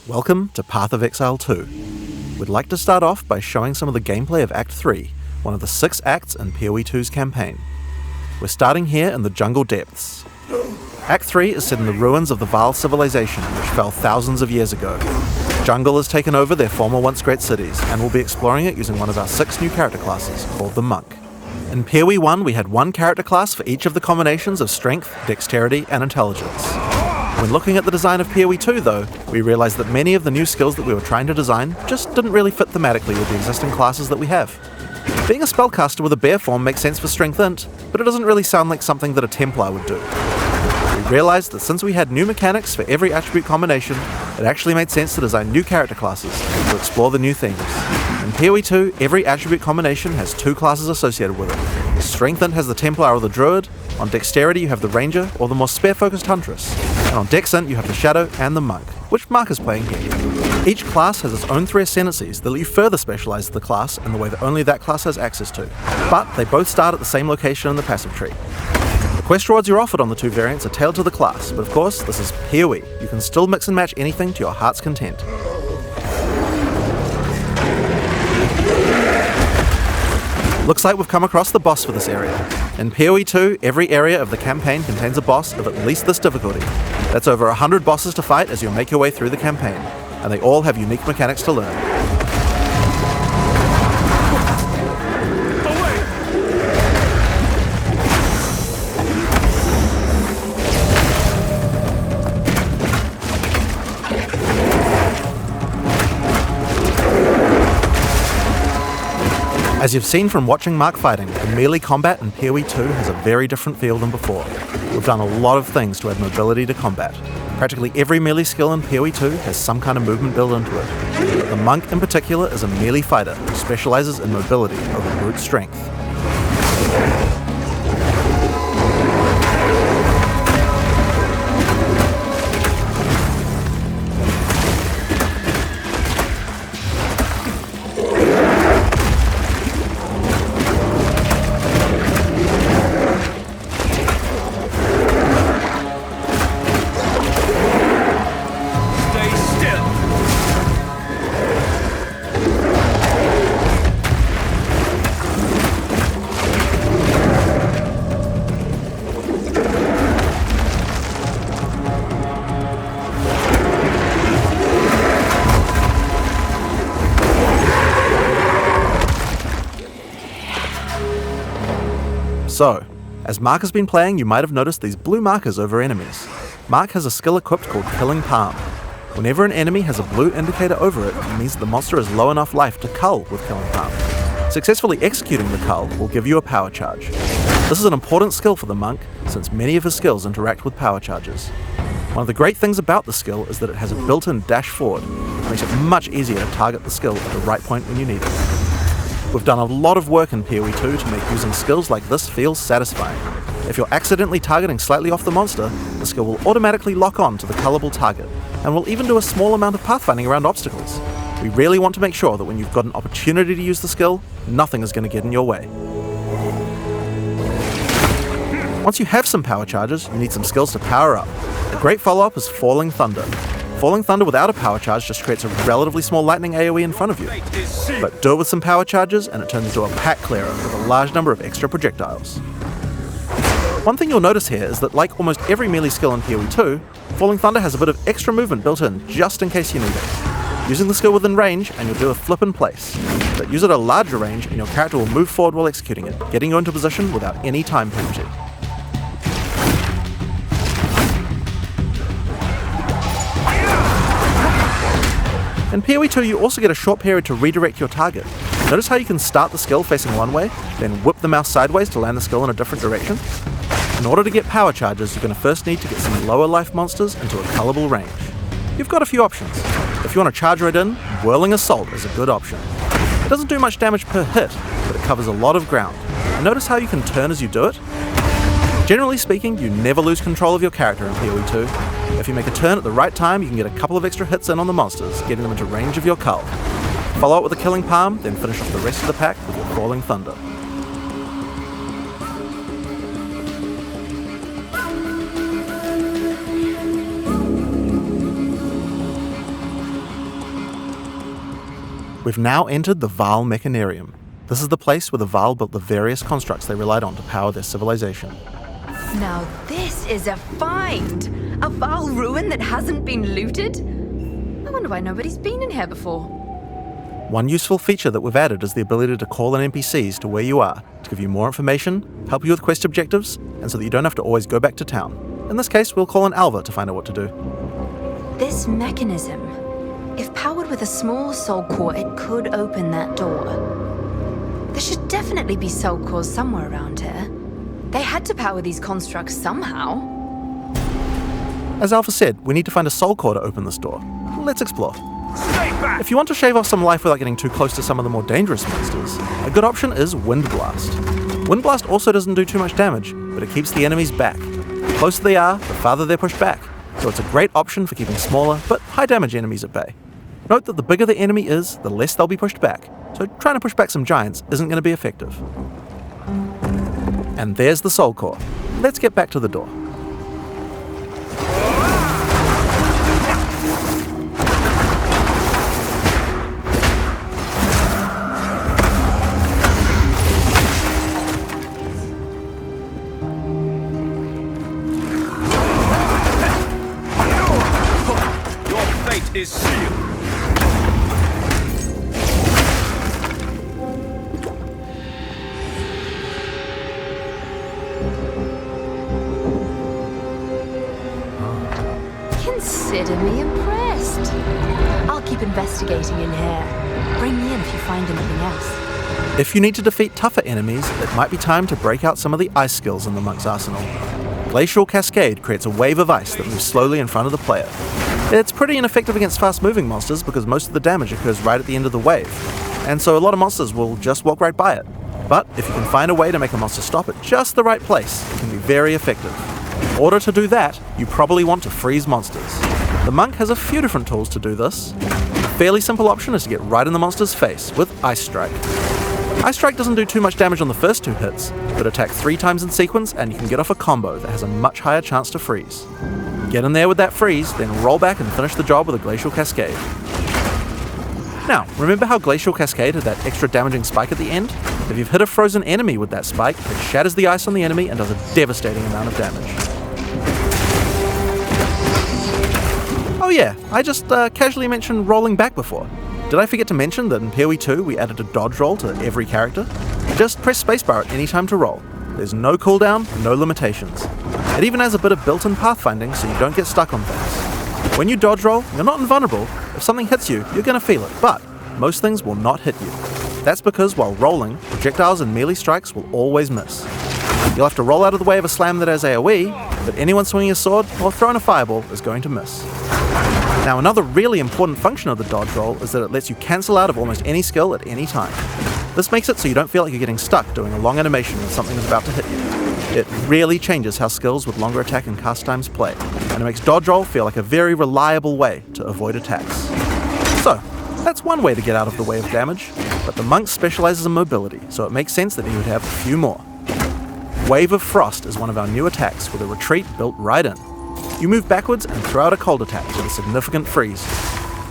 Welcome to Path of Exile 2. We'd like to start off by showing some of the gameplay of Act 3, one of the 6 acts in PoE 2's campaign. We're starting here in the jungle depths. Act 3 is set in the ruins of the Vaal civilization, which fell thousands of years ago. Jungle has taken over their former once great cities, and we'll be exploring it using one of our 6 new character classes, called the Monk. In PoE 1, we had one character class for each of the combinations of Strength, Dexterity, and Intelligence. When looking at the design of PoE 2 though, we realised that many of the new skills that we were trying to design just didn't really fit thematically with the existing classes that we have. Being a spellcaster with a bear form makes sense for Strength Int, but it doesn't really sound like something that a Templar would do. We realised that since we had new mechanics for every attribute combination, it actually made sense to design new character classes to explore the new themes. In PoE 2, every attribute combination has 2 classes associated with it. Strength Int has the Templar or the Druid, on Dexterity you have the Ranger or the more spear-focused Huntress, and on Dex Int you have the Shadow and the Monk, which Mark is playing here. Each class has its own 3 ascendancies that let you further specialise the class in the way that only that class has access to, but they both start at the same location in the passive tree. The quest rewards you're offered on the 2 variants are tailored to the class, but of course this is PoE. You can still mix and match anything to your heart's content. Looks like we've come across the boss for this area. In PoE 2, every area of the campaign contains a boss of at least this difficulty. That's over 100 bosses to fight as you make your way through the campaign, and they all have unique mechanics to learn. As you've seen from watching Mark fighting, the melee combat in PoE 2 has a very different feel than before. We've done a lot of things to add mobility to combat. Practically every melee skill in PoE 2 has some kind of movement built into it. But the Monk in particular is a melee fighter who specialises in mobility over brute strength. So, as Mark has been playing, you might have noticed these blue markers over enemies. Mark has a skill equipped called Killing Palm. Whenever an enemy has a blue indicator over it, it means the monster has low enough life to cull with Killing Palm. Successfully executing the cull will give you a power charge. This is an important skill for the Monk, since many of his skills interact with power charges. One of the great things about the skill is that it has a built-in dash forward, which makes it much easier to target the skill at the right point when you need it. We've done a lot of work in PoE 2 to make using skills like this feel satisfying. If you're accidentally targeting slightly off the monster, the skill will automatically lock on to the cullable target, and will even do a small amount of pathfinding around obstacles. We really want to make sure that when you've got an opportunity to use the skill, nothing is going to get in your way. Once you have some power charges, you need some skills to power up. A great follow-up is Falling Thunder. Falling Thunder without a power charge just creates a relatively small lightning AoE in front of you. But do it with some power charges and it turns into a pack clearer with a large number of extra projectiles. One thing you'll notice here is that like almost every melee skill in PoE 2, Falling Thunder has a bit of extra movement built in just in case you need it. Using the skill within range and you'll do a flip in place, but use it at a larger range and your character will move forward while executing it, getting you into position without any time penalty. In PoE 2 you also get a short period to redirect your target. Notice how you can start the skill facing one way, then whip the mouse sideways to land the skill in a different direction? In order to get power charges, you're going to first need to get some lower life monsters into a cullable range. You've got a few options. If you want to charge right in, Whirling Assault is a good option. It doesn't do much damage per hit, but it covers a lot of ground. And notice how you can turn as you do it? Generally speaking, you never lose control of your character in PoE 2. If you make a turn at the right time, you can get a couple of extra hits in on the monsters, getting them into range of your cull. Follow up with a Killing Palm, then finish off the rest of the pack with your Falling Thunder. We've now entered the Vaal Mechanarium. This is the place where the Vaal built the various constructs they relied on to power their civilization. Now this is a find! A Vaal ruin that hasn't been looted? I wonder why nobody's been in here before. One useful feature that we've added is the ability to call in NPCs to where you are, to give you more information, help you with quest objectives, and so that you don't have to always go back to town. In this case, we'll call in Alva to find out what to do. This mechanism, if powered with a small soul core, it could open that door. There should definitely be soul cores somewhere around here. They had to power these constructs somehow. As Alpha said, we need to find a soul core to open this door. Let's explore. If you want to shave off some life without getting too close to some of the more dangerous monsters, a good option is Wind Blast. Wind Blast also doesn't do too much damage, but it keeps the enemies back. The closer they are, the farther they're pushed back, so it's a great option for keeping smaller but high damage enemies at bay. Note that the bigger the enemy is, the less they'll be pushed back, so trying to push back some giants isn't going to be effective. And there's the soul core. Let's get back to the door. Is sealed. Consider me impressed. I'll keep investigating in here. Bring me in if you find anything else. If you need to defeat tougher enemies, it might be time to break out some of the ice skills in the monk's arsenal. Glacial Cascade creates a wave of ice that moves slowly in front of the player. It's pretty ineffective against fast-moving monsters because most of the damage occurs right at the end of the wave, and so a lot of monsters will just walk right by it. But if you can find a way to make a monster stop at just the right place, it can be very effective. In order to do that, you probably want to freeze monsters. The monk has a few different tools to do this. A fairly simple option is to get right in the monster's face with Ice Strike. Ice Strike doesn't do too much damage on the first 2 hits, but attack 3 times in sequence and you can get off a combo that has a much higher chance to freeze. Get in there with that freeze, then roll back and finish the job with a Glacial Cascade. Now, remember how Glacial Cascade had that extra damaging spike at the end? If you've hit a frozen enemy with that spike, it shatters the ice on the enemy and does a devastating amount of damage. Oh yeah, I just casually mentioned rolling back before. Did I forget to mention that in PoE 2 we added a dodge roll to every character? Just press spacebar at any time to roll. There's no cooldown, no limitations. It even has a bit of built-in pathfinding so you don't get stuck on things. When you dodge roll, you're not invulnerable. If something hits you, you're going to feel it, but most things will not hit you. That's because while rolling, projectiles and melee strikes will always miss. You'll have to roll out of the way of a slam that has AoE, but anyone swinging a sword or throwing a fireball is going to miss. Now, another really important function of the dodge roll is that it lets you cancel out of almost any skill at any time. This makes it so you don't feel like you're getting stuck doing a long animation when something is about to hit you. It really changes how skills with longer attack and cast times play, and it makes dodge roll feel like a very reliable way to avoid attacks. So, that's one way to get out of the way of damage, but the monk specializes in mobility, so it makes sense that he would have a few more. Wave of Frost is one of our new attacks with a retreat built right in. You move backwards and throw out a cold attack with a significant freeze.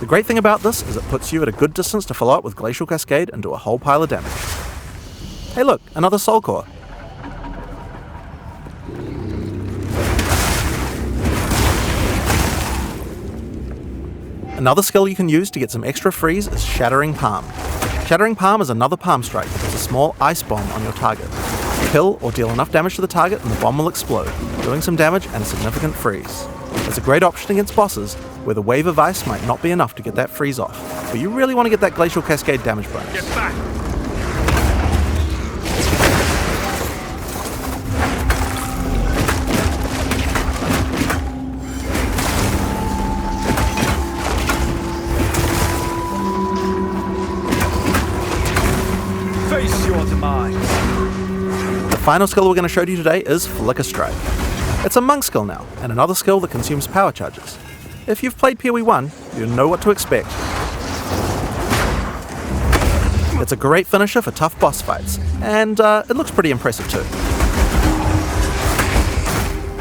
The great thing about this is it puts you at a good distance to follow up with Glacial Cascade and do a whole pile of damage. Hey look, another soul core. Another skill you can use to get some extra freeze is Shattering Palm. Shattering Palm is another palm strike that puts a small ice bomb on your target. Kill or deal enough damage to the target and the bomb will explode, doing some damage and a significant freeze. It's a great option against bosses where the wave of ice might not be enough to get that freeze off, but you really want to get that Glacial Cascade damage bonus. Get back! Face your demise. The final skill we're going to show you today is Flicker Strike. It's a monk skill now, and another skill that consumes power charges. If you've played PoE 1, you know what to expect. It's a great finisher for tough boss fights, and it looks pretty impressive too.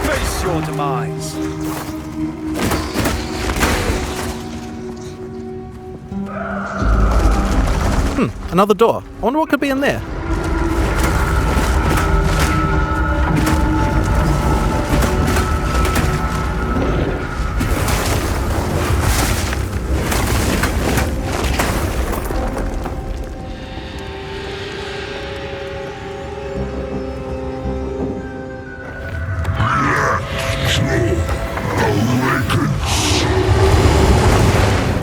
Face your demise. Another door. I wonder what could be in there.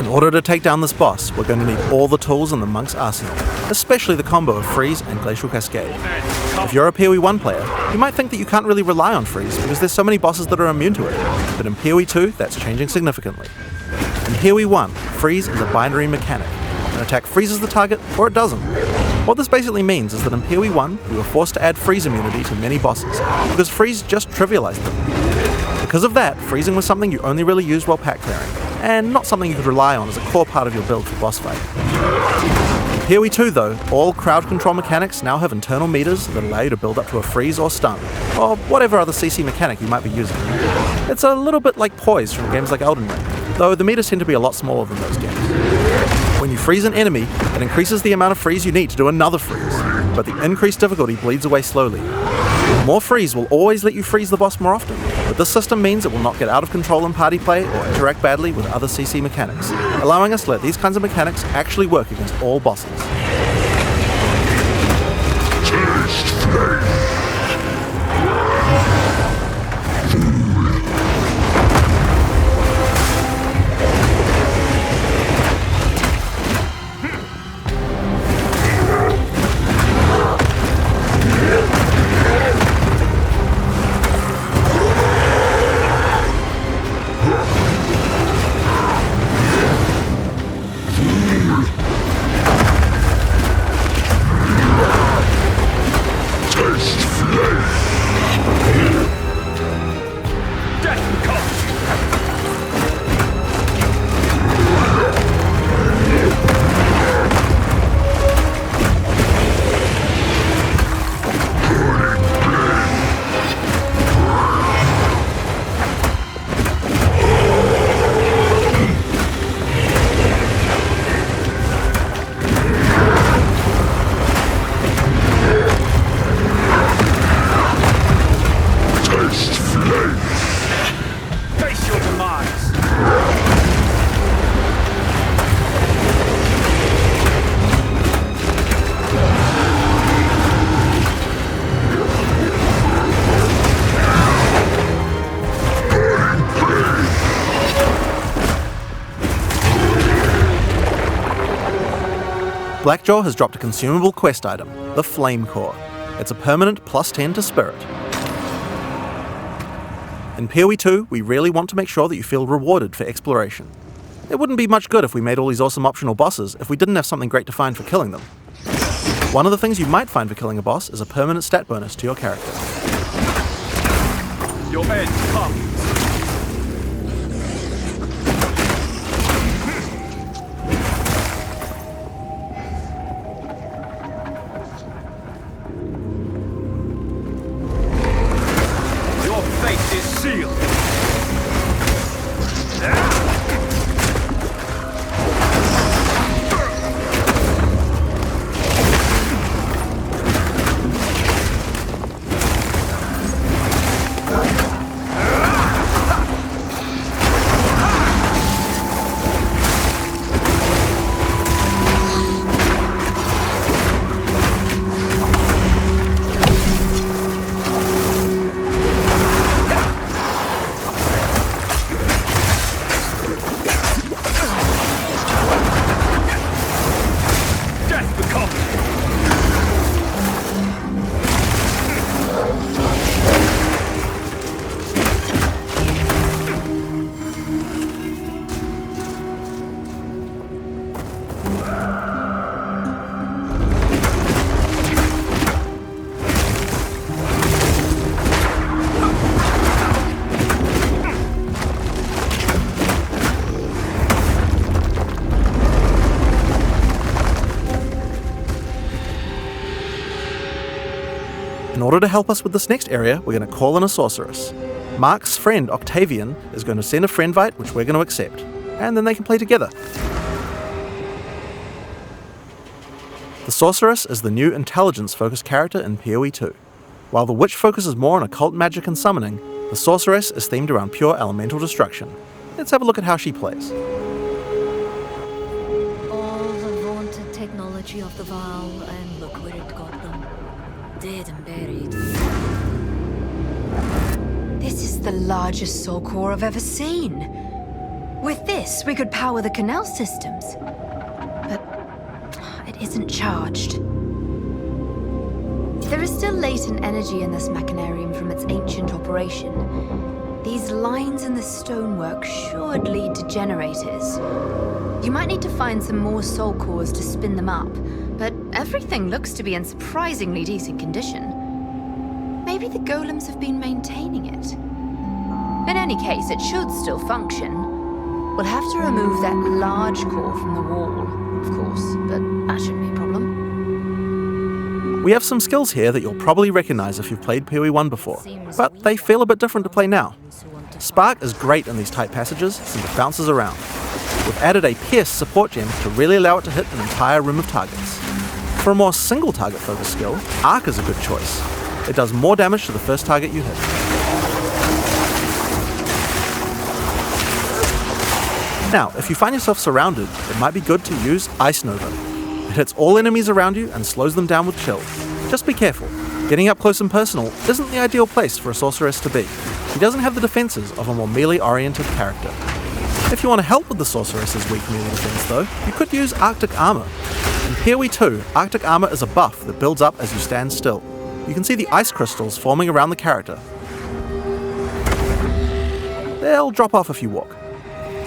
In order to take down this boss, we're going to need all the tools in the monk's arsenal, especially the combo of Freeze and Glacial Cascade. If you're a PoE 1 player, you might think that you can't really rely on Freeze because there's so many bosses that are immune to it, but in PoE 2 that's changing significantly. In PoE 1, Freeze is a binary mechanic. An attack freezes the target or it doesn't. What this basically means is that in PoE 1 we were forced to add freeze immunity to many bosses because Freeze just trivialized them. Because of that, freezing was something you only really used while pack clearing, and not something you could rely on as a core part of your build for boss fight. In PoE 2 though, all crowd control mechanics now have internal meters that allow you to build up to a freeze or stun, or whatever other CC mechanic you might be using. It's a little bit like poise from games like Elden Ring, though the meters tend to be a lot smaller than those games. When you freeze an enemy, it increases the amount of freeze you need to do another freeze, but the increased difficulty bleeds away slowly. More freeze will always let you freeze the boss more often, but this system means it will not get out of control in party play or interact badly with other CC mechanics, allowing us to let these kinds of mechanics actually work against all bosses. Blackjaw has dropped a consumable quest item, the Flame Core. It's a permanent +10 to Spirit. In PoE 2, we really want to make sure that you feel rewarded for exploration. It wouldn't be much good if we made all these awesome optional bosses if we didn't have something great to find for killing them. One of the things you might find for killing a boss is a permanent stat bonus to your character. Your end comes. Your fate is sealed. In order to help us with this next area, we're going to call in a Sorceress. Mark's friend Octavian is going to send a friendvite, which we're going to accept, and then they can play together. The Sorceress is the new intelligence-focused character in PoE 2. While the Witch focuses more on occult magic and summoning, the Sorceress is themed around pure elemental destruction. Let's have a look at how she plays. All the vaunted technology of the Val, and look where it got them. Dead and buried. This is the largest soul core I've ever seen. With this, we could power the canal systems. But it isn't charged. There is still latent energy in this machinarium from its ancient operation. These lines in the stonework should lead to generators. You might need to find some more soul cores to spin them up, but everything looks to be in surprisingly decent condition. Maybe the golems have been maintaining it. In any case, it should still function. We'll have to remove that large core from the wall, of course, but that shouldn't be a problem. We have some skills here that you'll probably recognize if you've played PoE 1 before, but they feel a bit different to play now. Spark is great in these tight passages since it bounces around. We've added a Pierce support gem to really allow it to hit an entire room of targets. For a more single target focused skill, Arc is a good choice. It does more damage to the first target you hit. Now, if you find yourself surrounded, it might be good to use Ice Nova. It hits all enemies around you and slows them down with chill. Just be careful. Getting up close and personal isn't the ideal place for a Sorceress to be. She doesn't have the defenses of a more melee-oriented character. If you want to help with the Sorceress's weak melee defense though, you could use Arctic Armor. In PoE 2, Arctic Armor is a buff that builds up as you stand still. You can see the ice crystals forming around the character. They'll drop off if you walk.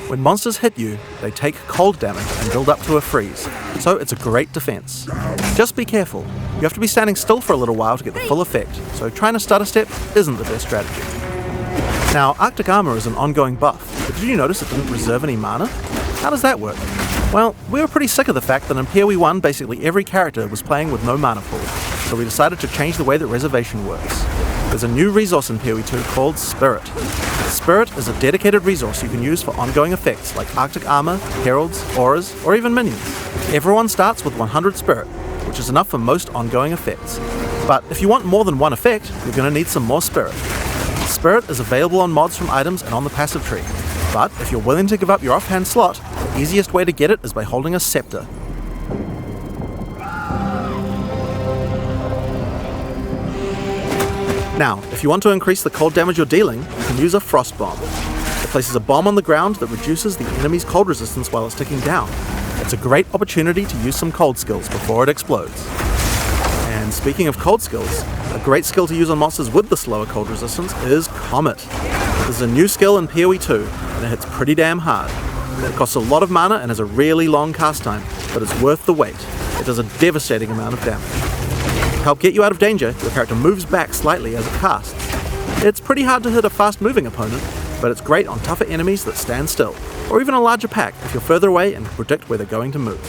When monsters hit you, they take cold damage and build up to a freeze, so it's a great defense. Just be careful. You have to be standing still for a little while to get the full effect, so trying to stutter step isn't the best strategy. Now, Arctic Armor is an ongoing buff, but did you notice it didn't reserve any mana? How does that work? Well, we were pretty sick of the fact that in PoE 1 basically every character was playing with no mana pool, so we decided to change the way that reservation works. There's a new resource in PoE 2 called Spirit. Spirit is a dedicated resource you can use for ongoing effects like Arctic Armor, Heralds, Auras, or even Minions. Everyone starts with 100 Spirit, which is enough for most ongoing effects. But if you want more than one effect, you're going to need some more Spirit. Spirit is available on mods from items and on the passive tree. But if you're willing to give up your offhand slot, the easiest way to get it is by holding a Scepter. Now, if you want to increase the cold damage you're dealing, you can use a Frost Bomb. It places a bomb on the ground that reduces the enemy's cold resistance while it's ticking down. It's a great opportunity to use some cold skills before it explodes. And speaking of cold skills, a great skill to use on monsters with the slower cold resistance is Comet. This is a new skill in PoE 2, and it hits pretty damn hard. It costs a lot of mana and has a really long cast time, but it's worth the wait. It does a devastating amount of damage. To help get you out of danger, your character moves back slightly as it casts. It's pretty hard to hit a fast-moving opponent, but it's great on tougher enemies that stand still, or even a larger pack if you're further away and can predict where they're going to move.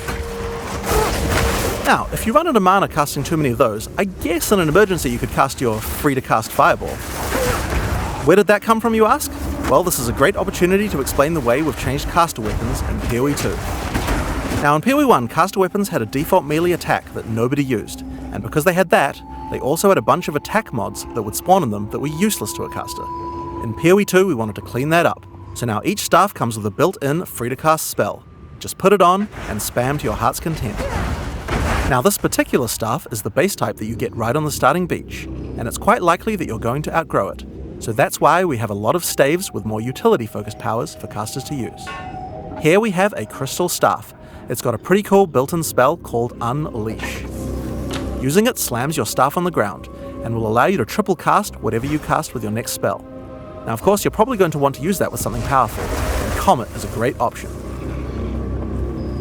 Now, if you run out of mana casting too many of those, I guess in an emergency you could cast your free-to-cast Fireball. Where did that come from, you ask? Well, this is a great opportunity to explain the way we've changed caster weapons in PoE 2. Now, in PoE 1, caster weapons had a default melee attack that nobody used, and because they had that, they also had a bunch of attack mods that would spawn in them that were useless to a caster. In PoE 2, we wanted to clean that up, so now each staff comes with a built-in free-to-cast spell. Just put it on and spam to your heart's content. Now, this particular staff is the base type that you get right on the starting beach, and it's quite likely that you're going to outgrow it. So that's why we have a lot of staves with more utility-focused powers for casters to use. Here we have a crystal staff. It's got a pretty cool built-in spell called Unleash. Using it slams your staff on the ground, and will allow you to triple cast whatever you cast with your next spell. Now, of course, you're probably going to want to use that with something powerful, and Comet is a great option.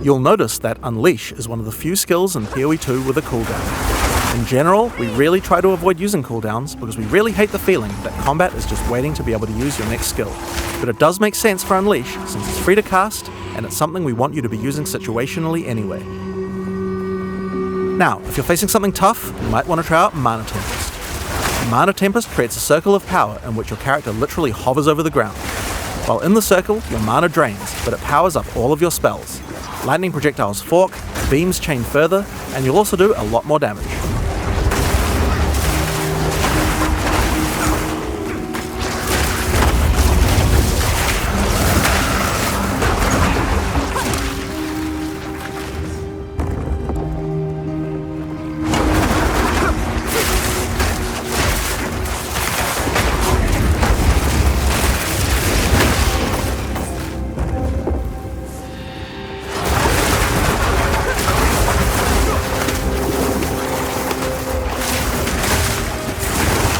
You'll notice that Unleash is one of the few skills in PoE 2 with a cooldown. In general, we really try to avoid using cooldowns because we really hate the feeling that combat is just waiting to be able to use your next skill. But it does make sense for Unleash since it's free to cast, and it's something we want you to be using situationally anyway. Now, if you're facing something tough, you might want to try out Mana Tempest. Mana Tempest creates a circle of power in which your character literally hovers over the ground. While in the circle, your mana drains, but it powers up all of your spells. Lightning projectiles fork, beams chain further, and you'll also do a lot more damage.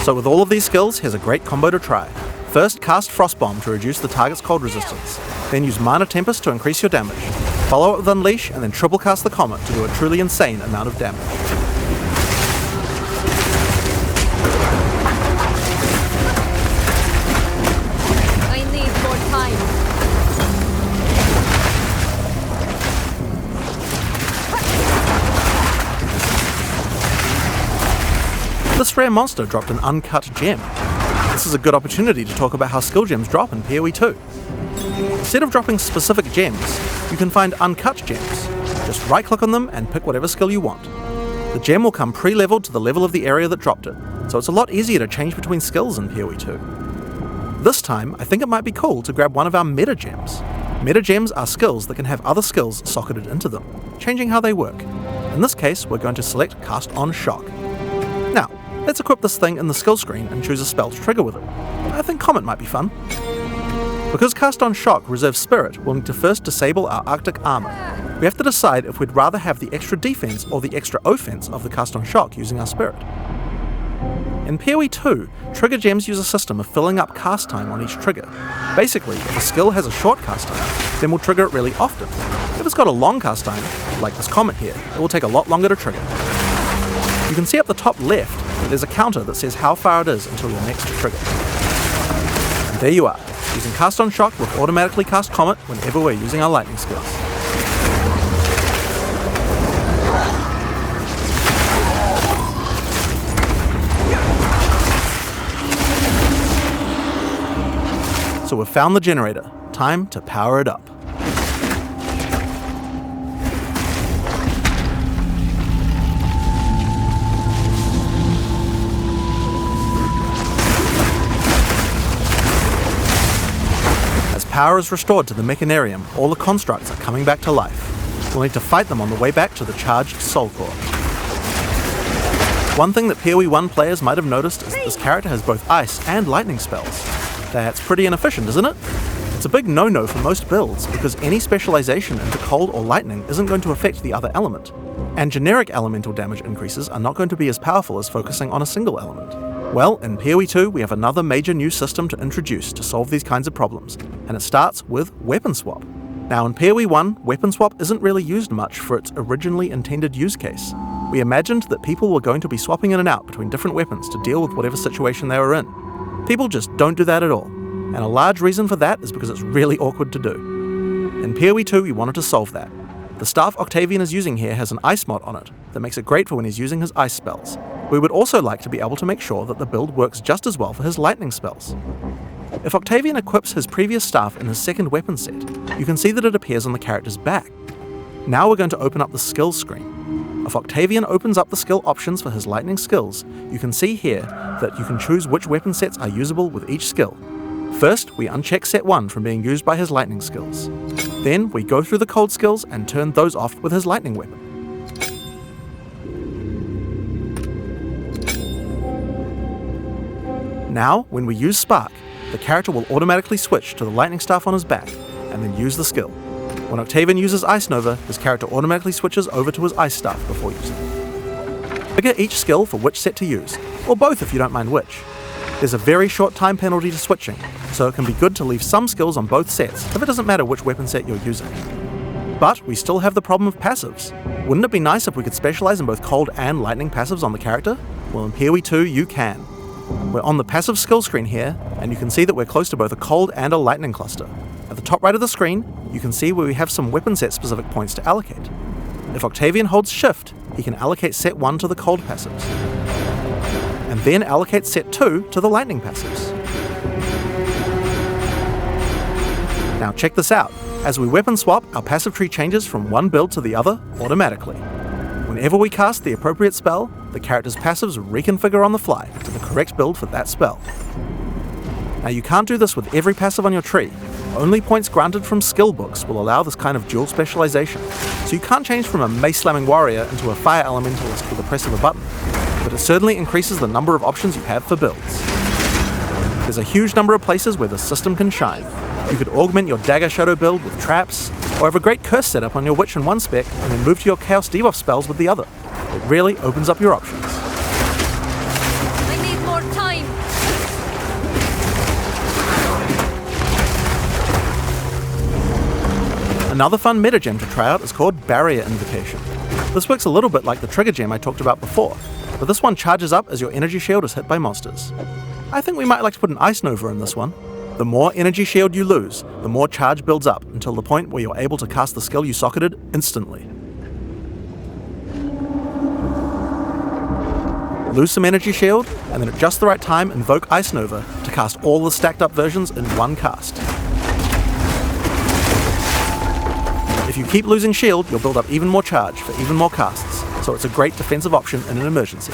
So with all of these skills, here's a great combo to try. First, cast Frost Bomb to reduce the target's cold resistance. Then use Mana Tempest to increase your damage. Follow it with Unleash, and then triple cast the Comet to do a truly insane amount of damage. I need more time. This rare monster dropped an uncut gem. This is a good opportunity to talk about how skill gems drop in PoE 2. Instead of dropping specific gems, you can find uncut gems. Just right click on them and pick whatever skill you want. The gem will come pre-leveled to the level of the area that dropped it, so it's a lot easier to change between skills in PoE 2. This time, I think it might be cool to grab one of our meta gems. Meta gems are skills that can have other skills socketed into them, changing how they work. In this case, we're going to select Cast on Shock. Now, let's equip this thing in the skill screen and choose a spell to trigger with it. I think Comet might be fun. Because Cast on Shock reserves Spirit, we'll need to first disable our Arctic armor. We have to decide if we'd rather have the extra defense or the extra offense of the Cast on Shock using our Spirit. In PoE 2, trigger gems use a system of filling up cast time on each trigger. Basically, if a skill has a short cast time, then we'll trigger it really often. If it's got a long cast time, like this Comet here, it will take a lot longer to trigger. You can see up the top left that there's a counter that says how far it is until your next trigger. And there you are. Using Cast on Shock, we'll automatically cast Comet whenever we're using our lightning skills. So we've found the generator. Time to power it up. As power is restored to the Mechanarium, all the constructs are coming back to life. We'll need to fight them on the way back to the charged Soul Core. One thing that PoE 1 players might have noticed is that this character has both ice and lightning spells. That's pretty inefficient, isn't it? It's a big no-no for most builds, because any specialization into cold or lightning isn't going to affect the other element. And generic elemental damage increases are not going to be as powerful as focusing on a single element. Well, in PoE 2 we have another major new system to introduce to solve these kinds of problems, and it starts with Weapon Swap. Now in PoE 1, Weapon Swap isn't really used much for its originally intended use case. We imagined that people were going to be swapping in and out between different weapons to deal with whatever situation they were in. People just don't do that at all, and a large reason for that is because it's really awkward to do. In PoE 2 we wanted to solve that. The staff Octavian is using here has an ice mod on it that makes it great for when he's using his ice spells. We would also like to be able to make sure that the build works just as well for his lightning spells. If Octavian equips his previous staff in his second weapon set, you can see that it appears on the character's back. Now we're going to open up the skills screen. If Octavian opens up the skill options for his lightning skills, you can see here that you can choose which weapon sets are usable with each skill. First, we uncheck set 1 from being used by his lightning skills. Then, we go through the cold skills and turn those off with his lightning weapon. Now, when we use Spark, the character will automatically switch to the lightning staff on his back, and then use the skill. When Octavian uses Ice Nova, his character automatically switches over to his ice staff before using it. Figure each skill for which set to use, or both if you don't mind which. There's a very short time penalty to switching, so it can be good to leave some skills on both sets if it doesn't matter which weapon set you're using. But we still have the problem of passives. Wouldn't it be nice if we could specialize in both cold and lightning passives on the character? Well, in PoE 2 you can. We're on the passive skill screen here, and you can see that we're close to both a cold and a lightning cluster. At the top right of the screen, you can see where we have some weapon set specific points to allocate. If Octavian holds Shift, he can allocate set 1 to the cold passives, and then allocate set 2 to the lightning passives. Now check this out. As we weapon swap, our passive tree changes from one build to the other automatically. Whenever we cast the appropriate spell, the character's passives reconfigure on the fly to the correct build for that spell. Now you can't do this with every passive on your tree. Only points granted from skill books will allow this kind of dual specialization, so you can't change from a mace-slamming warrior into a fire elementalist with the press of a button, but it certainly increases the number of options you have for builds. There's a huge number of places where the system can shine. You could augment your Dagger Shadow build with traps, or have a great curse setup on your Witch in one spec and then move to your Chaos debuff spells with the other. It really opens up your options. I need more time. Another fun meta gem to try out is called Barrier Invocation. This works a little bit like the trigger gem I talked about before, but this one charges up as your energy shield is hit by monsters. I think we might like to put an Ice Nova in this one. The more energy shield you lose, the more charge builds up until the point where you're able to cast the skill you socketed instantly. Lose some energy shield, and then at just the right time invoke Ice Nova to cast all the stacked up versions in one cast. If you keep losing shield, you'll build up even more charge for even more casts, so it's a great defensive option in an emergency.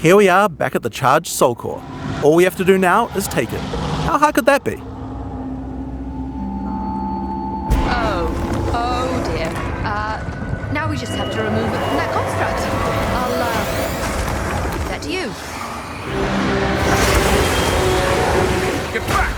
Here we are, back at the charged Soul Core. All we have to do now is take it. How hard could that be? Oh dear. Now we just have to remove it from that construct. I'll, leave that to you. Get back!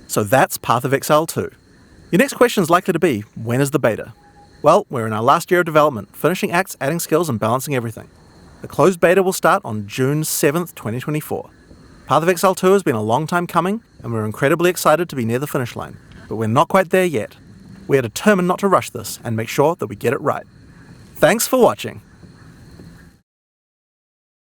So that's Path of Exile 2. Your next question is likely to be, when is the beta? Well, we're in our last year of development, finishing acts, adding skills, and balancing everything. The closed beta will start on June 7th, 2024. Path of Exile 2 has been a long time coming, and we're incredibly excited to be near the finish line, but we're not quite there yet. We are determined not to rush this and make sure that we get it right. Thanks for watching.